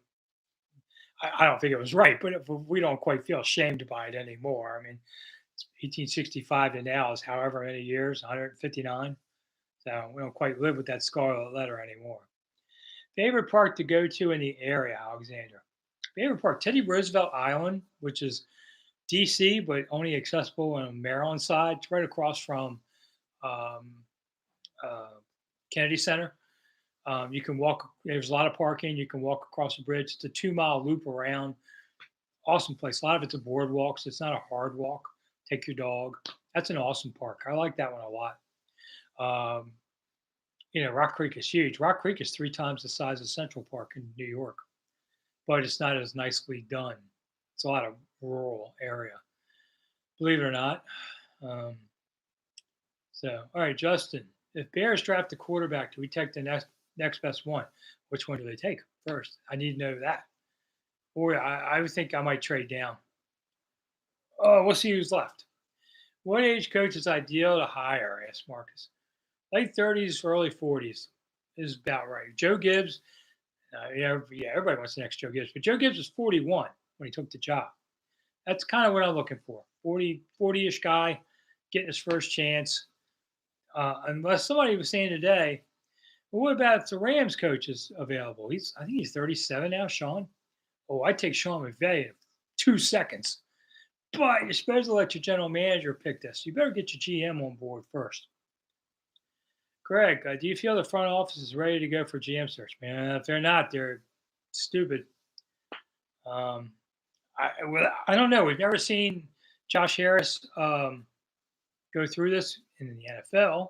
I don't think it was right, but we don't quite feel shamed by it anymore. I mean, it's 1865 to now is however many years, 159. So we don't quite live with that scarlet letter anymore. Favorite park to go to in the area, Alexander? Favorite park, Teddy Roosevelt Island, which is DC, but only accessible on the Maryland side. It's right across from um, uh, Kennedy Center. You can walk, there's a lot of parking. You can walk across the bridge. It's a 2 mile loop around. Awesome place. A lot of it's a boardwalk, so it's not a hard walk. Take your dog. That's an awesome park. I like that one a lot. Um, Rock Creek is huge. Rock Creek is 3 times the size of Central Park in New York, but it's not as nicely done. It's a lot of rural area, believe it or not. Um, all right, Justin. If Bears draft a quarterback, do we take the next best one? Which one do they take first? I need to know that. Or I would think I might trade down. Oh, we'll see who's left. What age coach is ideal to hire? Asked Marcus. Late 30s, early 40s is about right. Joe Gibbs, everybody wants the next Joe Gibbs, but Joe Gibbs was 41 when he took the job. That's kind of what I'm looking for. 40-ish guy getting his first chance. Unless somebody was saying today, well, what about if the Rams coach is available? I think he's 37 now, Sean. Oh, I'd take Sean McVay in 2 seconds. But you're supposed to let your general manager pick this. You better get your GM on board first. Greg, do you feel the front office is ready to go for GM search? Man, if they're not, they're stupid. I don't know. We've never seen Josh Harris go through this in the NFL.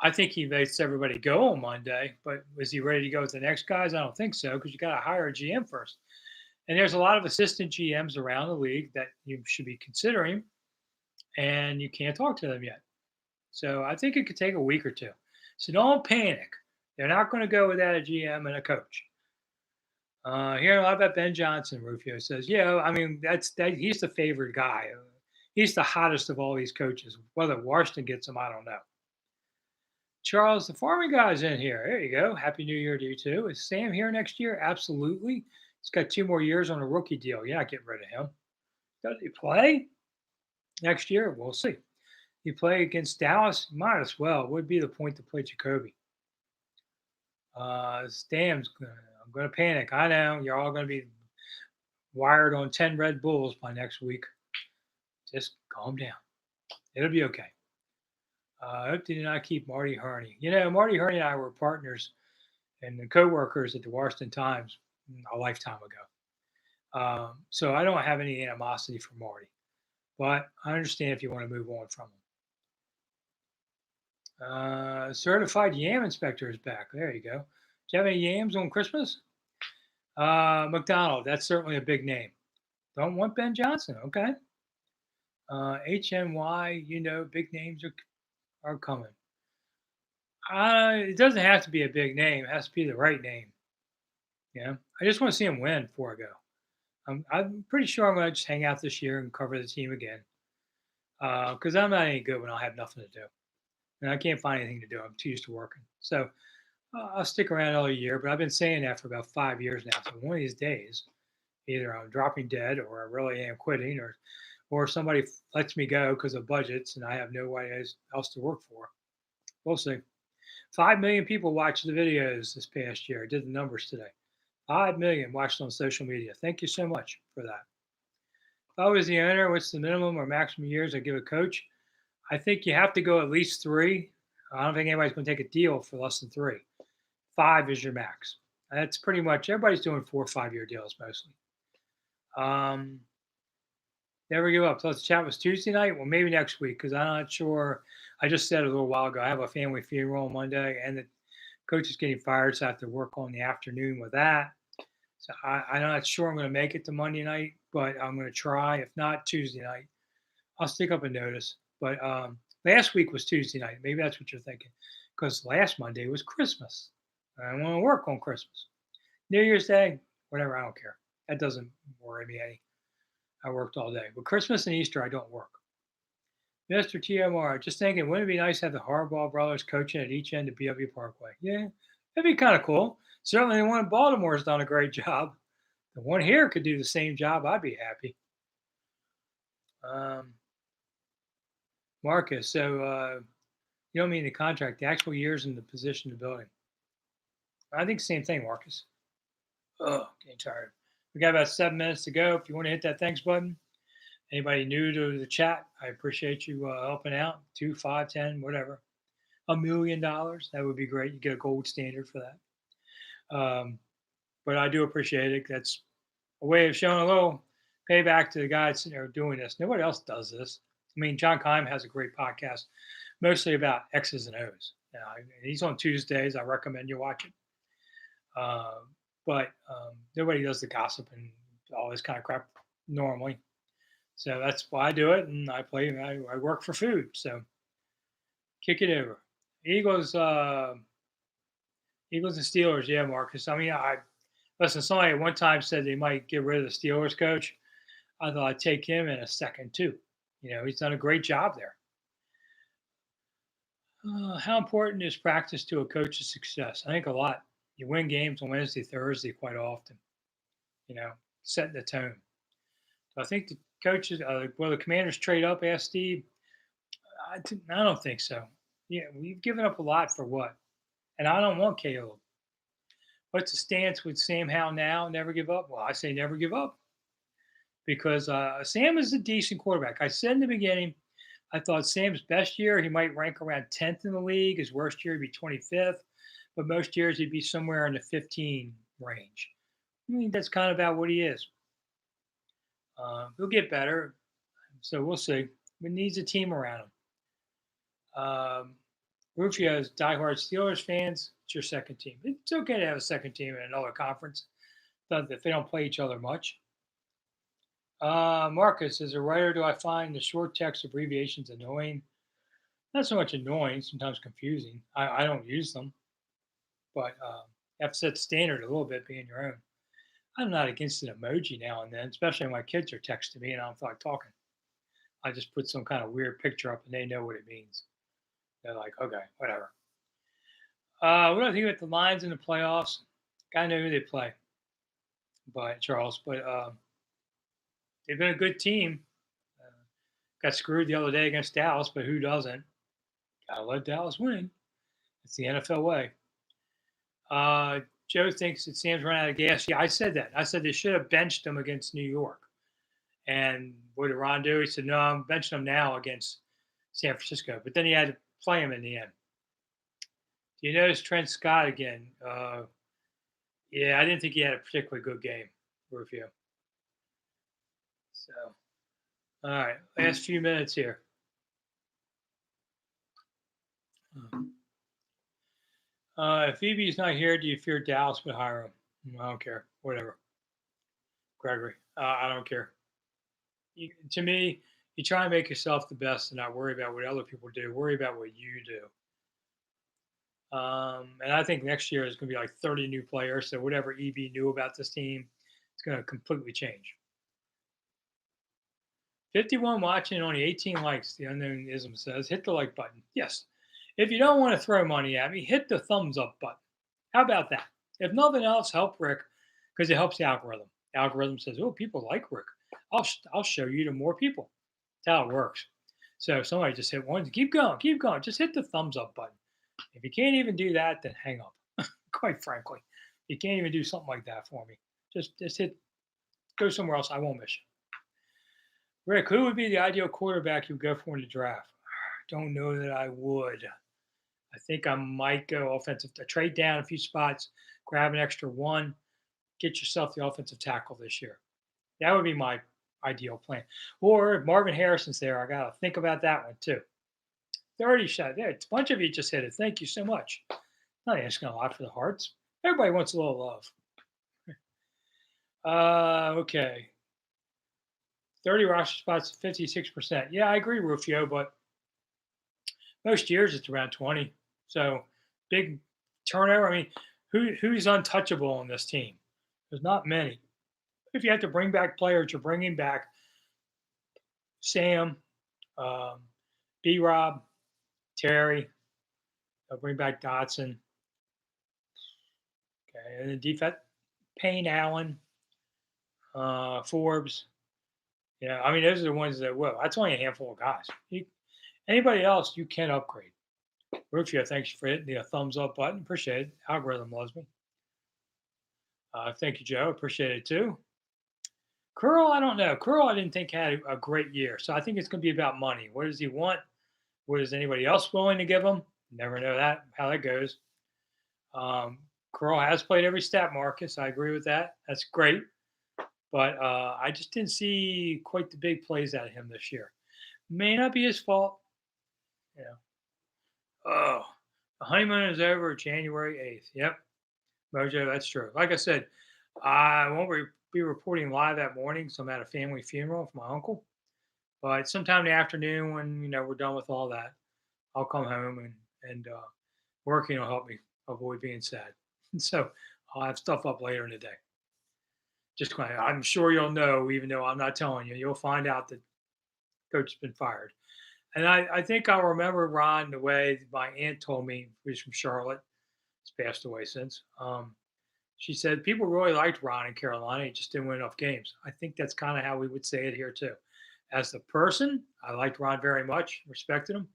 I think he lets everybody go on Monday, but is he ready to go with the next guys? I don't think so, because you got to hire a GM first. And there's a lot of assistant GMs around the league that you should be considering, and you can't talk to them yet. So I think it could take a week or two. So don't panic. They're not going to go without a GM and a coach. Hearing a lot about Ben Johnson, Rufio says, yeah, I mean, he's the favored guy. He's the hottest of all these coaches. Whether Washington gets him, I don't know. Charles, the farming guy's in here. There you go. Happy New Year to you too. Is Sam here next year? Absolutely. He's got 2 more years on a rookie deal. You're not getting rid of him. Does he play next year? We'll see. You play against Dallas? Might as well. Would be the point to play Jacoby. Stam's, I'm going to panic. I know. You're all going to be wired on 10 Red Bulls by next week. Just calm down. It'll be okay. I hope they did not keep Marty Herney. Marty Herney and I were partners and co-workers at the Washington Times a lifetime ago. So I don't have any animosity for Marty. But I understand if you want to move on from him. Certified Yam Inspector is back. There you go. Do you have any yams on Christmas? McDonald, that's certainly a big name. Don't want Ben Johnson, okay. HNY, big names are coming. It doesn't have to be a big name. It has to be the right name. Yeah. I just want to see him win before I go. I'm pretty sure I'm going to just hang out this year and cover the team again. Because I'm not any good when I have nothing to do. And I can't find anything to do. I'm too used to working. So I'll stick around another year, but I've been saying that for about 5 years now. So one of these days, either I'm dropping dead or I really am quitting or somebody lets me go because of budgets and I have nobody else to work for. We'll see. 5 million people watched the videos this past year. I did the numbers today. 5 million watched on social media. Thank you so much for that. If I was the owner, what's the minimum or maximum years I give a coach? I think you have to go at least 3. I don't think anybody's going to take a deal for less than 3. 5 is your max. That's pretty much, everybody's doing 4 or 5 year deals mostly. Never give up. So let's chat was Tuesday night. Well, maybe next week because I'm not sure. I just said a little while ago, I have a family funeral on Monday and the coach is getting fired. So I have to work on the afternoon with that. So I'm not sure I'm going to make it to Monday night, but I'm going to try. If not, Tuesday night. I'll stick up a notice. But last week was Tuesday night. Maybe that's what you're thinking because last Monday was Christmas. I don't want to work on Christmas. New Year's Day, whatever, I don't care. That doesn't worry me any. I worked all day. But Christmas and Easter, I don't work. Mr. TMR, just thinking, wouldn't it be nice to have the Harbaugh brothers coaching at each end of BW Parkway? Yeah, that'd be kind of cool. Certainly the one in Baltimore has done a great job. The one here could do the same job. I'd be happy. Um, Marcus, so you don't mean the contract, the actual years in the position of the building. I think the same thing, Marcus. Oh, getting tired. We got about 7 minutes to go. If you want to hit that thanks button, anybody new to the chat, I appreciate you helping out. 2, 5, 10, whatever. $1,000,000, that would be great. You get a gold standard for that. But I do appreciate it. That's a way of showing a little payback to the guys sitting there doing this. Nobody else does this. I mean, John Keim has a great podcast, mostly about X's and O's. He's on Tuesdays. I recommend you watch it. But nobody does the gossip and all this kind of crap normally. So that's why I do it, and I work for food. So kick it over. Eagles and Steelers. Yeah, Marcus. I mean, listen. Somebody at one time said they might get rid of the Steelers coach. I thought I'd take him in a second too. He's done a great job there. How important is practice to a coach's success? I think a lot. You win games on Wednesday, Thursday quite often. Setting the tone. So I think the coaches, will the Commanders trade up? Asked Steve. I don't think so. Yeah, we've given up a lot for what? And I don't want Caleb. What's the stance with Sam Howell now? Never give up? Well, I say never give up. Because Sam is a decent quarterback. I said in the beginning, I thought Sam's best year, he might rank around 10th in the league. His worst year, he'd be 25th. But most years, he'd be somewhere in the 15 range. I mean, that's kind of about what he is. He'll get better. So we'll see. He needs a team around him. Rufio's diehard Steelers fans, it's your second team. It's okay to have a second team in another conference if they don't play each other much. Marcus, as a writer, do I find the short text abbreviations annoying? Not so much annoying, sometimes confusing. I don't use them, but you have to set the standard a little bit, being your own. I'm not against an emoji now and then, especially when my kids are texting me and I don't feel like talking. I just put some kind of weird picture up and they know what it means. They're like, okay, whatever. What do I think about the Lions in the playoffs? I know who they play, Charles, but they've been a good team. Got screwed the other day against Dallas, but who doesn't? Gotta let Dallas win. It's the NFL way. Joe thinks that Sam's run out of gas. Yeah, I said that. I said they should have benched him against New York. And what did Ron do? He said, no, I'm benching him now against San Francisco. But then he had to play him in the end. Do you notice Trent Scott again? Yeah, I didn't think he had a particularly good game, Rufio. So, all right, last few minutes here. If Phoebe's not here, do you fear Dallas would hire him? I don't care. Whatever. Gregory, I don't care. To me, you try and make yourself the best and not worry about what other people do. Worry about what you do. And I think next year is going to be like 30 new players. So whatever EB knew about this team, it's going to completely change. 51 watching, only 18 likes, the unknown ism says. Hit the like button. Yes. If you don't want to throw money at me, hit the thumbs up button. How about that? If nothing else, help Rick because it helps the algorithm. The algorithm says, oh, people like Rick. I'll show you to more people. That's how it works. So if somebody just hit one, keep going. Just hit the thumbs up button. If you can't even do that, then hang up. Quite frankly, you can't even do something like that for me. Just hit, go somewhere else. I won't miss you. Rick, who would be the ideal quarterback you would go for in the draft? Don't know that I would. I think I might go offensive. Trade down a few spots, grab an extra one, get yourself the offensive tackle this year. That would be my ideal plan. Or if Marvin Harrison's there, I got to think about that one too. 30 shot there. A bunch of you just hit it. Thank you so much. Not asking a lot for the hearts. Everybody wants a little love. Okay. 30 roster spots, 56%. Yeah, I agree, Rufio, but most years it's around 20. So big turnover. I mean, who's untouchable on this team? There's not many. If you have to bring back players, you're bringing back Sam, um, B. Rob, Terry. They'll bring back Dotson. Okay, and then defense, Payne Allen, Forbes. Yeah, I mean those are the ones that will. That's only a handful of guys. Anybody else, you can upgrade. Rufio, thanks for hitting the thumbs up button. Appreciate it. Algorithm loves me. Thank you, Joe. Appreciate it too. Curl, I don't know. Curl, I didn't think had a great year. So I think it's going to be about money. What does he want? What is anybody else willing to give him? Never know how that goes. Curl has played every stat, Marcus. I agree with that. That's great. But I just didn't see quite the big plays out of him this year. May not be his fault. You know. Oh, the honeymoon is over January 8th. Yep. Mojo, that's true. Like I said, I won't be reporting live that morning, so I'm at a family funeral for my uncle. But sometime in the afternoon, when we're done with all that, I'll come home and working will help me avoid being sad. So I'll have stuff up later in the day. Just I'm sure you'll know, even though I'm not telling you, you'll find out that coach has been fired. And I think I'll remember Ron the way my aunt told me, who's from Charlotte, he's passed away since. She said people really liked Ron in Carolina. He just didn't win enough games. I think that's kind of how we would say it here too. As the person, I liked Ron very much, respected him.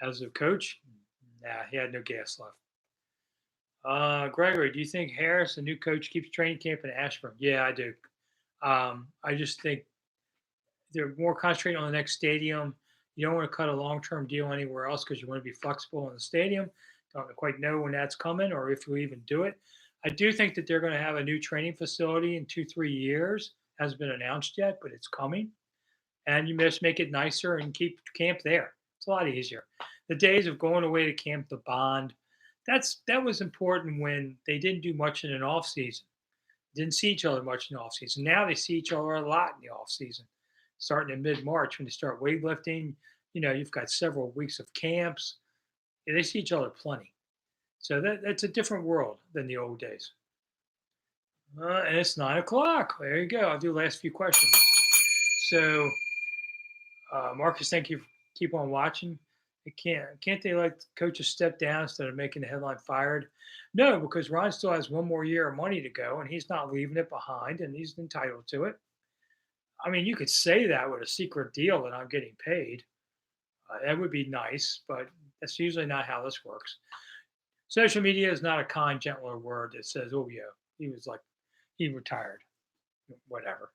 As a coach, nah, he had no gas left. Gregory, do you think Harris, the new coach, keeps training camp in Ashburn? Yeah, I do. I just think they're more concentrating on the next stadium. You don't want to cut a long-term deal anywhere else because you want to be flexible in the stadium. Don't quite know when that's coming or if we even do it. I do think that they're going to have a new training facility in 2-3 years. Hasn't been announced yet, but it's coming. And you just make it nicer and keep camp there. It's a lot easier. The days of going away to camp to bond, that was important when they didn't do much in an off season. Didn't see each other much in the off season. Now they see each other a lot in the off season. Starting in mid-March when they start weightlifting, you've got several weeks of camps. They see each other plenty. So that's a different world than the old days. And it's 9 o'clock. There you go. I'll do the last few questions. So, Marcus, thank you. Keep on watching. Can't they let coaches step down instead of making the headline fired? No, because Ron still has one more year of money to go, and he's not leaving it behind, and he's entitled to it. I mean, you could say that with a secret deal that I'm getting paid. That would be nice, but that's usually not how this works. Social media is not a kind, gentler word that says, "Oh yeah, he retired," whatever.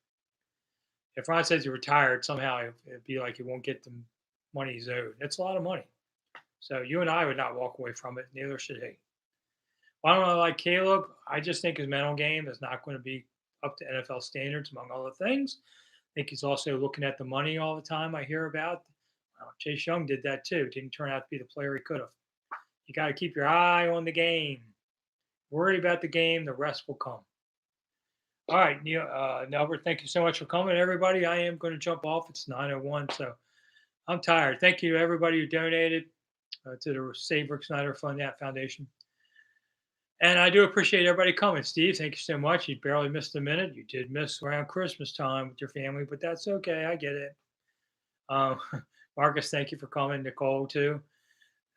If Ron says he retired, somehow it'd be like he won't get the money he's owed. That's a lot of money. So you and I would not walk away from it. Neither should he. Why don't I like Caleb? I just think his mental game is not going to be up to NFL standards, among other things. I think he's also looking at the money all the time. I hear about. Chase Young did that too. Didn't turn out to be the player he could have. You got to keep your eye on the game. Worry about the game. The rest will come. All right, Neil, Nelbert, thank you so much for coming, everybody. I am going to jump off. It's 9:01, so I'm tired. Thank you to everybody who donated to the Save Rick Snider Foundation. And I do appreciate everybody coming. Steve, thank you so much. You barely missed a minute. You did miss around Christmas time with your family, but that's okay. I get it. Marcus, thank you for coming. Nicole, too.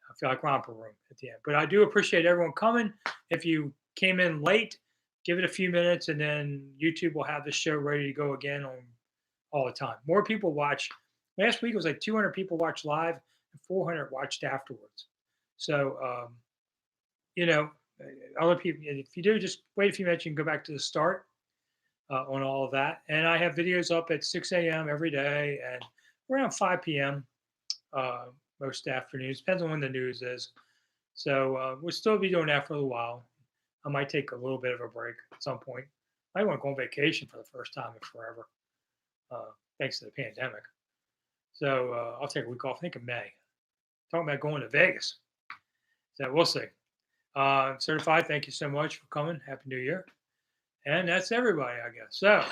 I feel like romper room at the end. But I do appreciate everyone coming. If you came in late, give it a few minutes, and then YouTube will have the show ready to go again on all the time. More people watch. Last week it was like 200 people watched live and 400 watched afterwards. So, other people, if you do, just wait a few minutes. You can go back to the start on all of that. And I have videos up at 6 a.m. every day and around 5 p.m. Most afternoons. Depends on when the news is. So we'll still be doing that for a little while. I might take a little bit of a break at some point. I want to go on vacation for the first time in forever, thanks to the pandemic. So I'll take a week off, I think in May. Talking about going to Vegas. So we'll see. Certified, thank you so much for coming. Happy New Year. And that's everybody, I guess. So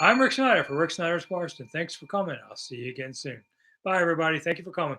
I'm Rick Snider for Rick Snider's Washington. Thanks for coming. I'll see you again soon. Bye, everybody. Thank you for coming.